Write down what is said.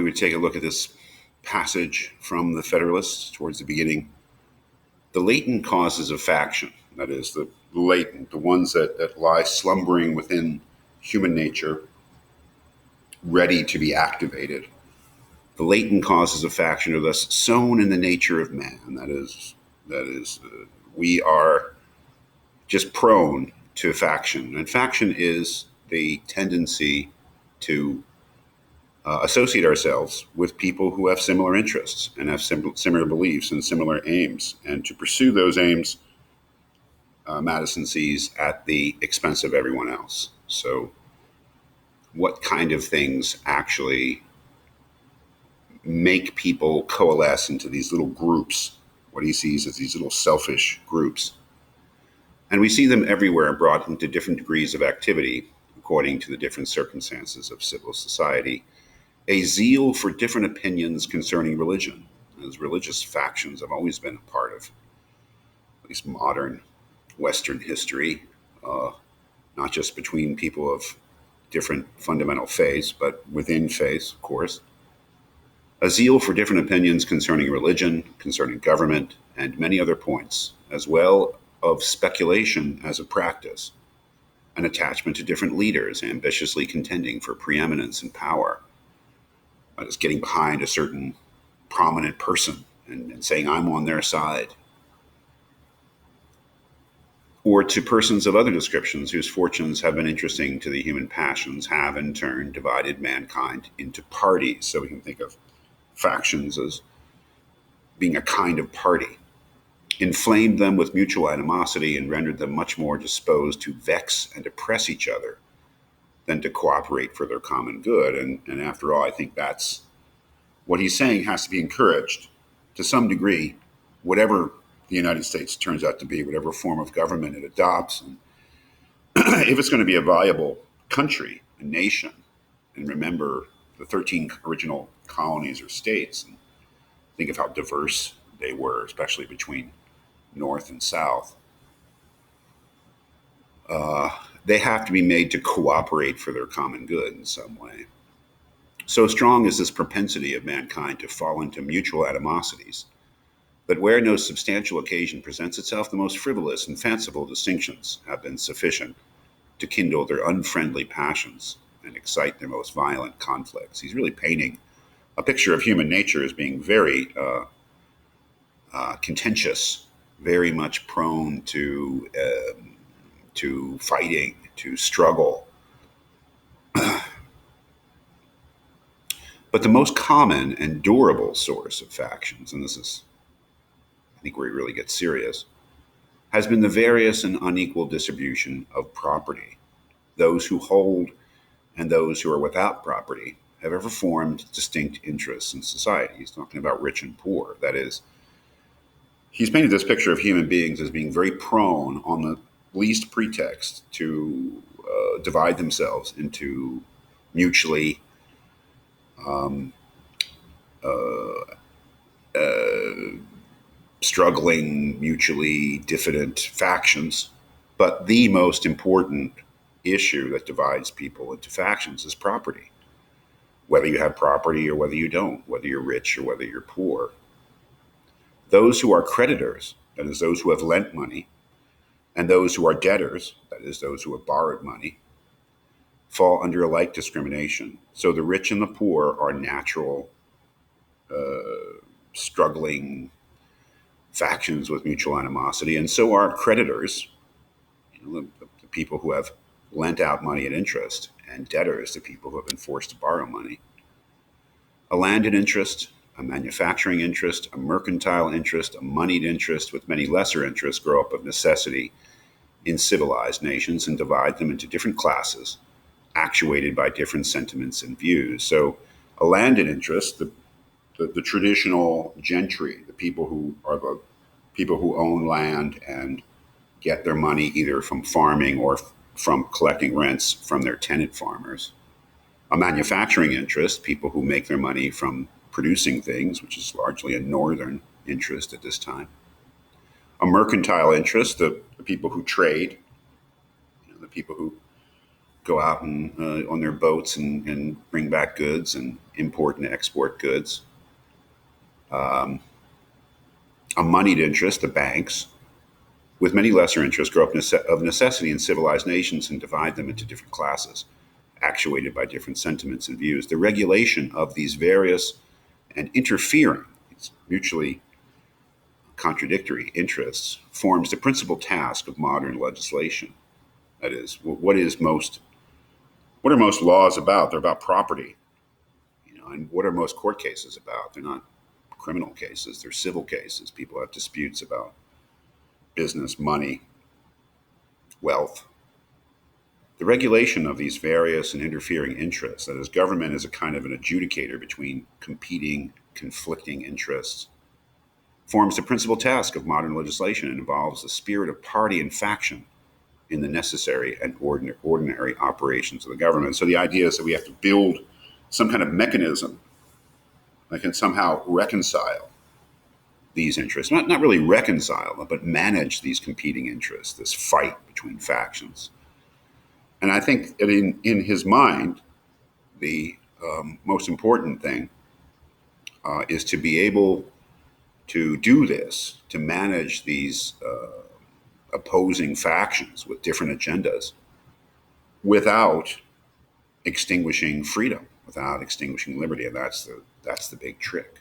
would take a look at this passage from the Federalist towards the beginning. The latent causes of faction, that is, the latent, the ones that lie slumbering within human nature, ready to be activated. The latent causes of faction are thus sown in the nature of man. We are just prone to faction. And faction is the tendency to associate ourselves with people who have similar interests and have similar beliefs and similar aims, and to pursue those aims, Madison sees at the expense of everyone else. So what kind of things actually make people coalesce into these little groups, what he sees as these little selfish groups? And we see them everywhere, brought into different degrees of activity according to the different circumstances of civil society. A zeal for different opinions concerning religion, as religious factions have always been a part of at least modern Western history, not just between people of different fundamental faiths, but within faiths, of course. A zeal for different opinions concerning religion, concerning government, and many other points, as well of speculation as a practice, an attachment to different leaders ambitiously contending for preeminence and power, just getting behind a certain prominent person and saying, I'm on their side. Or to persons of other descriptions whose fortunes have been interesting to the human passions, have in turn divided mankind into parties. So we can think of factions as being a kind of party, inflamed them with mutual animosity, and rendered them much more disposed to vex and oppress each other than to cooperate for their common good. And after all, I think that's what he's saying has to be encouraged to some degree, whatever the United States turns out to be, whatever form of government it adopts. And if it's going to be a viable country, a nation, and remember the 13 original colonies or states, and think of how diverse they were, especially between North and South. They have to be made to cooperate for their common good in some way. So strong is this propensity of mankind to fall into mutual animosities that where no substantial occasion presents itself, the most frivolous and fanciful distinctions have been sufficient to kindle their unfriendly passions and excite their most violent conflicts. He's really painting a picture of human nature as being very contentious, very much prone to fighting, to struggle. But the most common and durable source of factions, and this is, I think, where he really gets serious, has been the various and unequal distribution of property. Those who hold and those who are without property have ever formed distinct interests in society. He's talking about rich and poor. That is, he's painted this picture of human beings as being very prone, on the least pretext, to divide themselves into mutually struggling, mutually diffident factions. But the most important issue that divides people into factions is property. Whether you have property or whether you don't, whether you're rich or whether you're poor. Those who are creditors, that is, those who have lent money, and those who are debtors, that is, those who have borrowed money, fall under a like discrimination. So the rich and the poor are natural, struggling factions with mutual animosity, and so are creditors, the people who have lent out money at interest, and debtors, the people who have been forced to borrow money. A landed interest, a manufacturing interest, a mercantile interest, a moneyed interest, with many lesser interests, grow up of necessity in civilized nations and divide them into different classes, actuated by different sentiments and views. So a landed interest, the traditional gentry, the people who are the people who own land and get their money either from farming or from collecting rents from their tenant farmers. A manufacturing interest, people who make their money from producing things, which is largely a northern interest at this time. A mercantile interest, the people who trade, the people who go out and on their boats and bring back goods and import and export goods. A moneyed interest, the banks, with many lesser interests, grow up of necessity in civilized nations and divide them into different classes, actuated by different sentiments and views. The regulation of these various and interfering, these mutually contradictory interests, forms the principal task of modern legislation. That is, what are most laws about? They're about property, and what are most court cases about? They're not criminal cases; they're civil cases. People have disputes about business, money, wealth. The regulation of these various and interfering interests, that is, government is a kind of an adjudicator between competing, conflicting interests, forms the principal task of modern legislation and involves the spirit of party and faction in the necessary and ordinary operations of the government. So the idea is that we have to build some kind of mechanism that can somehow reconcile these interests. Not really reconcile them, but manage these competing interests, this fight between factions. And I think that in his mind, the most important thing is to be able to do this, to manage these opposing factions with different agendas without extinguishing freedom, without extinguishing liberty. And that's the big trick.